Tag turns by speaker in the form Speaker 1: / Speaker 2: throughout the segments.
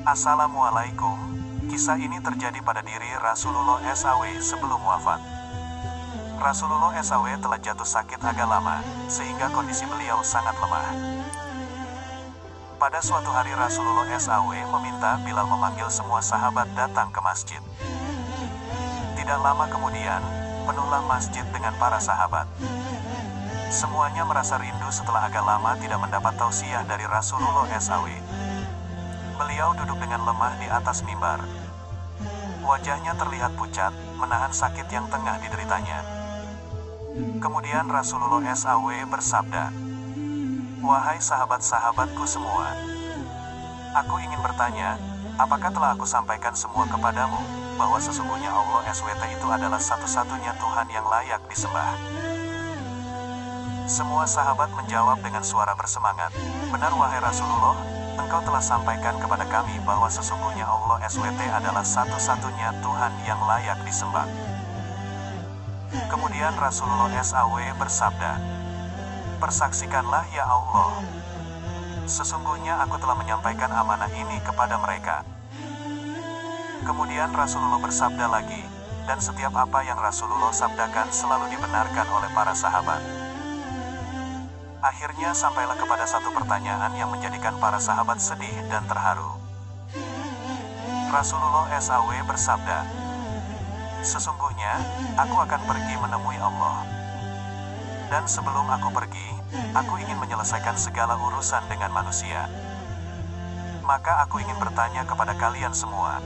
Speaker 1: Assalamualaikum. Kisah ini terjadi pada diri Rasulullah SAW sebelum wafat. Rasulullah SAW telah jatuh sakit agak lama, sehingga kondisi beliau sangat lemah. Pada suatu hari Rasulullah SAW meminta Bilal memanggil semua sahabat datang ke masjid. Tidak lama kemudian, penuhlah masjid dengan para sahabat. Semuanya merasa rindu setelah agak lama tidak mendapat tausiah dari Rasulullah SAW. Beliau duduk dengan lemah di atas mimbar. Wajahnya terlihat pucat, menahan sakit yang tengah dideritanya. Kemudian Rasulullah SAW bersabda, "Wahai sahabat-sahabatku semua, aku ingin bertanya, apakah telah aku sampaikan semua kepadamu, bahwa sesungguhnya Allah SWT itu adalah satu-satunya Tuhan yang layak disembah?" Semua sahabat menjawab dengan suara bersemangat, "Benar wahai Rasulullah, Engkau telah sampaikan kepada kami bahwa sesungguhnya Allah SWT adalah satu-satunya Tuhan yang layak disembah." Kemudian Rasulullah SAW bersabda, "Persaksikanlah ya Allah, sesungguhnya aku telah menyampaikan amanah ini kepada mereka." Kemudian Rasulullah bersabda lagi, dan setiap apa yang Rasulullah sabdakan selalu dibenarkan oleh para sahabat. Akhirnya sampailah kepada satu pertanyaan yang menjadikan para sahabat sedih dan terharu. Rasulullah SAW bersabda, "Sesungguhnya, aku akan pergi menemui Allah. Dan sebelum aku pergi, aku ingin menyelesaikan segala urusan dengan manusia. Maka aku ingin bertanya kepada kalian semua,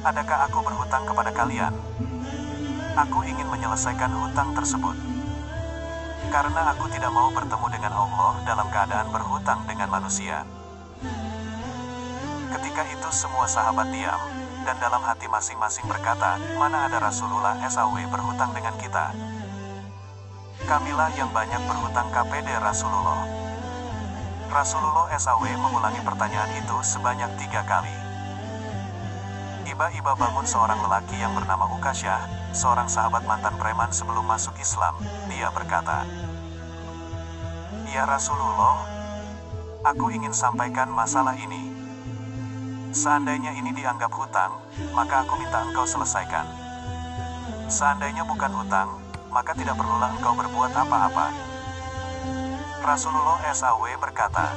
Speaker 1: adakah aku berhutang kepada kalian? Aku ingin menyelesaikan hutang tersebut. Karena aku tidak mau bertemu dengan Allah dalam keadaan berhutang dengan manusia." Ketika itu semua sahabat diam, dan dalam hati masing-masing berkata, "Mana ada Rasulullah SAW berhutang dengan kita? Kamilah yang banyak berhutang kepada Rasulullah." Rasulullah SAW mengulangi pertanyaan itu sebanyak 3 kali. Tiba-tiba bangun seorang lelaki yang bernama Ukasyah, seorang sahabat mantan preman sebelum masuk Islam. Dia berkata, "Ya Rasulullah, aku ingin sampaikan masalah ini. Seandainya ini dianggap hutang, maka aku minta engkau selesaikan. Seandainya bukan hutang, maka tidak perlulah engkau berbuat apa-apa." Rasulullah SAW berkata,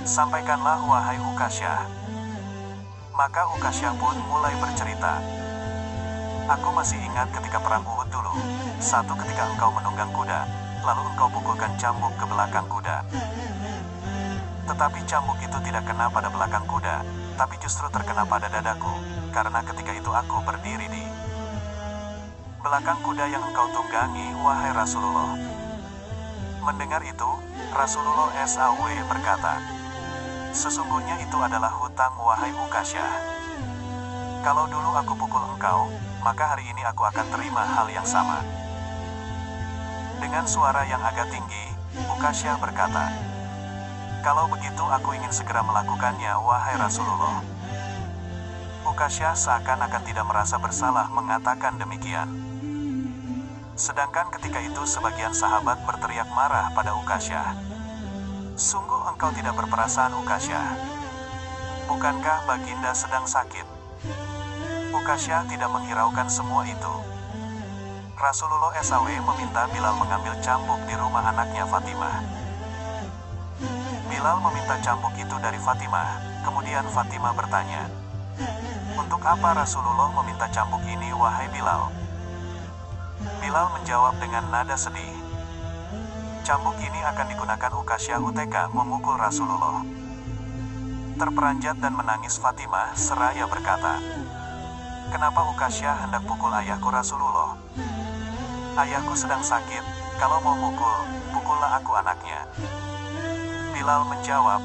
Speaker 1: "Sampaikanlah wahai Ukasyah." Maka Ukasyah pun mulai bercerita, "Aku masih ingat ketika perang Uhud dulu, satu ketika engkau menunggang kuda, lalu engkau pukulkan cambuk ke belakang kuda. Tetapi cambuk itu tidak kena pada belakang kuda, tapi justru terkena pada dadaku, karena ketika itu aku berdiri di belakang kuda yang engkau tunggangi, wahai Rasulullah." Mendengar itu, Rasulullah SAW berkata, "Sesungguhnya itu adalah hutang wahai Ukasyah. Kalau dulu aku pukul engkau, maka hari ini aku akan terima hal yang sama." Dengan suara yang agak tinggi, Ukasyah berkata, "Kalau begitu aku ingin segera melakukannya wahai Rasulullah." Ukasyah seakan-akan tidak merasa bersalah mengatakan demikian. Sedangkan ketika itu sebagian sahabat berteriak marah pada Ukasyah, "Sungguh engkau tidak berperasaan Ukasyah. Bukankah baginda sedang sakit?" Ukasyah tidak menghiraukan semua itu. Rasulullah SAW meminta Bilal mengambil cambuk di rumah anaknya Fatimah. Bilal meminta cambuk itu dari Fatimah, kemudian Fatimah bertanya, "Untuk apa Rasulullah meminta cambuk ini wahai Bilal?" Bilal menjawab dengan nada sedih, "Cambuk ini akan digunakan Ukasyah UTK memukul Rasulullah." Terperanjat dan menangis Fatimah seraya berkata, "Kenapa Ukasyah hendak pukul ayahku Rasulullah? Ayahku sedang sakit, kalau mau mukul, pukullah aku anaknya." Bilal menjawab,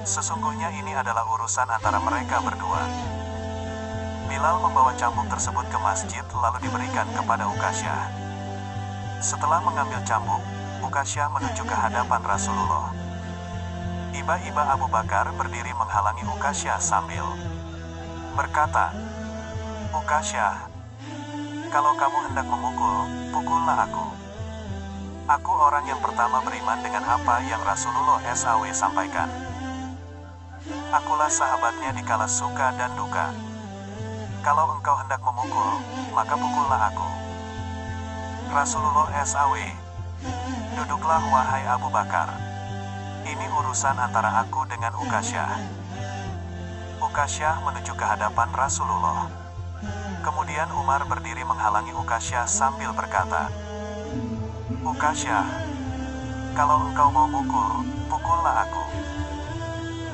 Speaker 1: "Sesungguhnya ini adalah urusan antara mereka berdua." Bilal membawa cambuk tersebut ke masjid lalu diberikan kepada Ukasyah. Setelah mengambil cambuk, Ukasyah menuju ke hadapan Rasulullah. Tiba-tiba Abu Bakar berdiri menghalangi Ukasyah sambil berkata, "Ukasyah, kalau kamu hendak memukul, pukullah aku. Aku orang yang pertama beriman dengan apa yang Rasulullah SAW sampaikan." Akulah sahabatnya di kala suka dan duka. Kalau engkau hendak memukul, maka pukullah aku. Rasulullah SAW. Duduklah wahai Abu Bakar. Ini urusan antara aku dengan Ukasyah. Ukasyah menuju ke hadapan Rasulullah. Kemudian Umar berdiri menghalangi Ukasyah sambil berkata, Ukasyah, kalau engkau mau mukul, pukullah aku.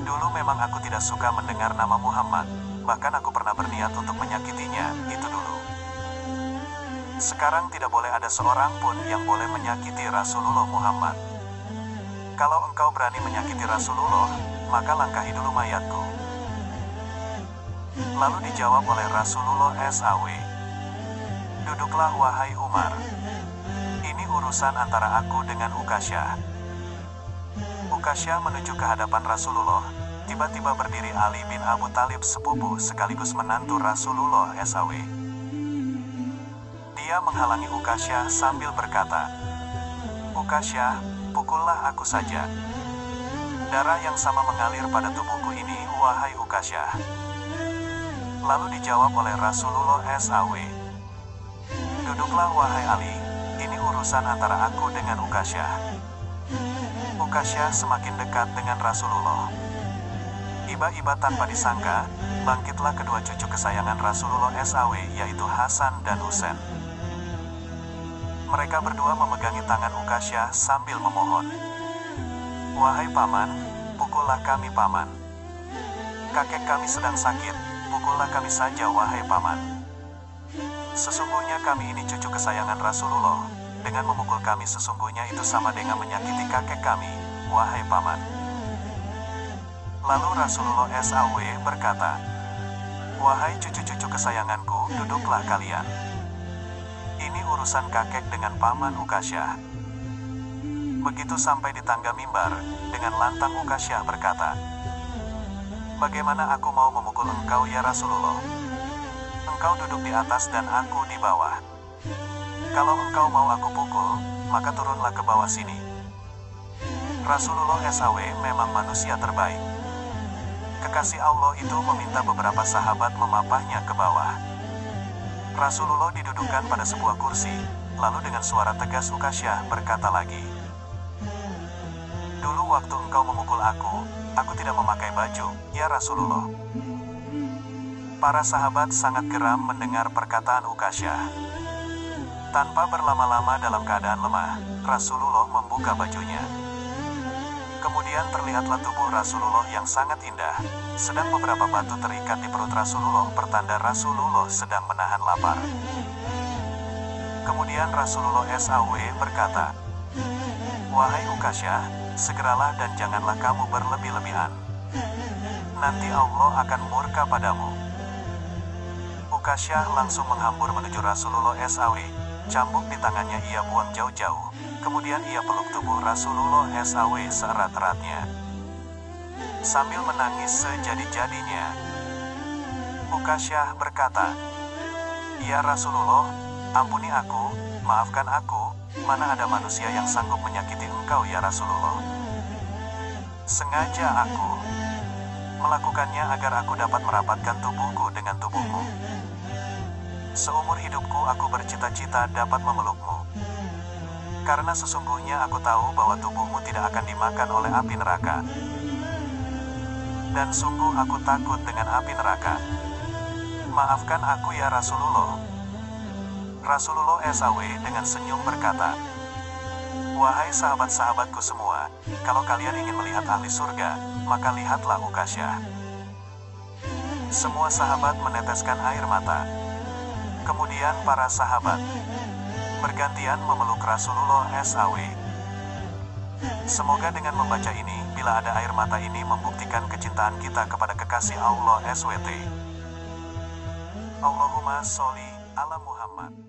Speaker 1: Dulu memang aku tidak suka mendengar nama Muhammad, bahkan aku pernah berniat untuk menyakitinya, itu dulu. Sekarang tidak boleh ada seorang pun yang boleh menyakiti Rasulullah Muhammad. Kalau engkau berani menyakiti Rasulullah, maka langkahi dulu mayatku. Lalu dijawab oleh Rasulullah SAW. Duduklah wahai Umar. Ini urusan antara aku dengan Ukasyah. Ukasyah menuju ke hadapan Rasulullah. Tiba-tiba berdiri Ali bin Abu Thalib, sepupu sekaligus menantu Rasulullah SAW. Dia menghalangi Ukasyah sambil berkata, Ukasyah, pukullah aku saja. Darah yang sama mengalir pada tubuhku ini, wahai Ukasyah. Lalu dijawab oleh Rasulullah SAW. Duduklah wahai Ali, ini urusan antara aku dengan Ukasyah. Ukasyah semakin dekat dengan Rasulullah. Tiba-tiba tanpa disangka, bangkitlah kedua cucu kesayangan Rasulullah SAW, yaitu Hasan dan Husain. Mereka berdua memegangi tangan Ukasyah sambil memohon. Wahai paman, pukullah kami paman. Kakek kami sedang sakit, pukullah kami saja wahai paman. Sesungguhnya kami ini cucu kesayangan Rasulullah. Dengan memukul kami sesungguhnya itu sama dengan menyakiti kakek kami, wahai paman. Lalu Rasulullah SAW berkata, Wahai cucu-cucu kesayanganku, duduklah kalian. Ini urusan kakek dengan paman Ukasyah. Begitu sampai di tangga mimbar, dengan lantang Ukasyah berkata, Bagaimana aku mau memukul engkau ya Rasulullah? Engkau duduk di atas dan aku di bawah. Kalau engkau mau aku pukul, maka turunlah ke bawah sini. Rasulullah SAW memang manusia terbaik. Kekasih Allah itu meminta beberapa sahabat memapahnya ke bawah. Rasulullah didudukkan pada sebuah kursi, lalu dengan suara tegas Ukasyah berkata lagi, Dulu waktu engkau memukul aku tidak memakai baju, ya Rasulullah. Para sahabat sangat geram mendengar perkataan Ukasyah. Tanpa berlama-lama dalam keadaan lemah, Rasulullah membuka bajunya. Kemudian terlihatlah tubuh Rasulullah yang sangat indah, sedang beberapa batu terikat di perut Rasulullah, pertanda Rasulullah sedang menahan lapar. Kemudian Rasulullah SAW berkata, Wahai Ukasyah, segeralah dan janganlah kamu berlebih-lebihan. Nanti Allah akan murka padamu. Ukasyah langsung menghambur menuju Rasulullah SAW. Cambuk di tangannya ia buang jauh-jauh. Kemudian ia peluk tubuh Rasulullah SAW seerat-eratnya. Sambil menangis sejadi-jadinya, Ukasyah berkata, Ya Rasulullah, ampuni aku, maafkan aku, mana ada manusia yang sanggup menyakiti engkau ya Rasulullah. Sengaja aku melakukannya agar aku dapat merapatkan tubuhku dengan tubuhmu. Seumur hidupku aku bercita-cita dapat memelukmu. Karena sesungguhnya aku tahu bahwa tubuhmu tidak akan dimakan oleh api neraka. Dan sungguh aku takut dengan api neraka. Maafkan aku ya Rasulullah. Rasulullah SAW dengan senyum berkata, Wahai sahabat-sahabatku semua, kalau kalian ingin melihat ahli surga, maka lihatlah Ukasyah. Semua sahabat meneteskan air mata. Kemudian para sahabat bergantian memeluk Rasulullah SAW. Semoga dengan membaca ini, bila ada air mata ini membuktikan kecintaan kita kepada kekasih Allah SWT. Allahumma sholli ala Muhammad.